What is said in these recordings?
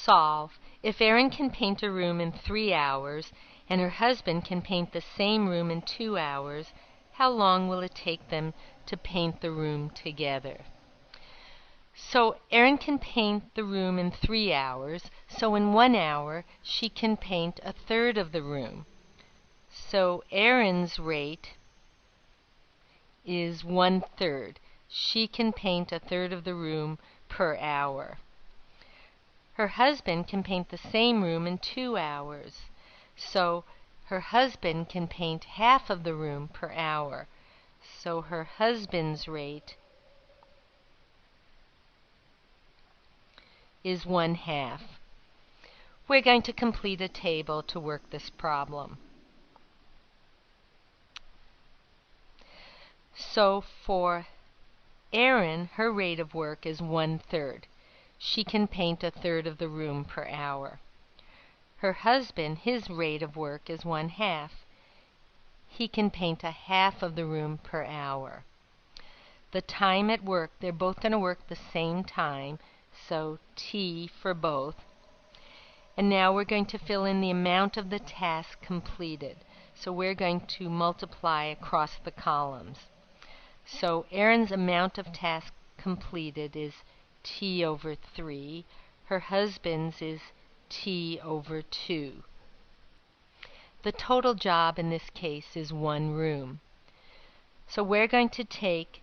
Solve. If Erin can paint a room in 3 hours and her husband can paint the same room in 2 hours, how long will it take them to paint the room together? So Erin can paint the room in 3 hours, so in 1 hour she can paint a third of the room. So Erin's rate is 1/3. She can paint a third of the room per hour. Her husband can paint the same room in 2 hours, so her husband can paint half of the room per hour. So her husband's rate is 1/2. We're going to complete a table to work this problem. So for Erin, her rate of work is 1/3. She can paint a third of the room per hour. Her husband, his rate of work is 1/2. He can paint a half of the room per hour. The time at work, they're both going to work the same time, so T for both. And now we're going to fill in the amount of the task completed. So we're going to multiply across the columns. So Erin's amount of task completed is T over 3. Her husband's is T over 2. The total job in this case is 1 room. So we're going to take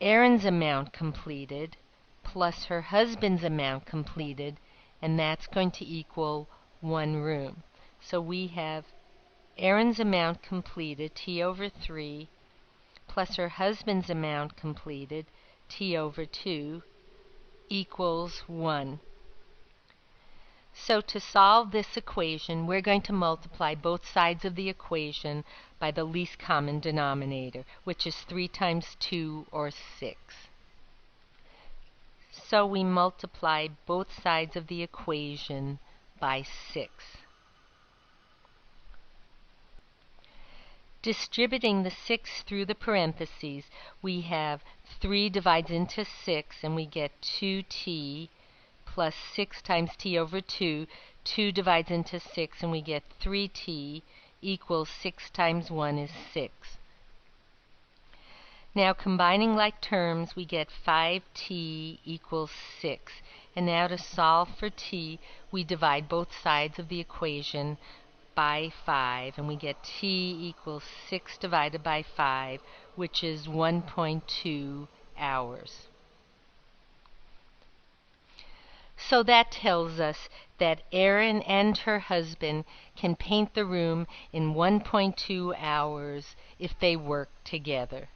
Erin's amount completed plus her husband's amount completed, and that's going to equal 1 room. So we have Erin's amount completed, T over 3, plus her husband's amount completed, T over 2, equals 1. So to solve this equation, we're going to multiply both sides of the equation by the least common denominator, which is 3 times 2, or 6. So we multiply both sides of the equation by 6. Distributing the 6 through the parentheses, we have 3 divides into 6, and we get 2t plus 6 times t over 2. 2 divides into 6, and we get 3t equals 6 times 1 is 6. Now combining like terms, we get 5t equals 6. And now to solve for t, we divide both sides of the equation by 5, and we get t equals 6 divided by 5, which is 1.2 hours. So that tells us that Erin and her husband can paint the room in 1.2 hours if they work together.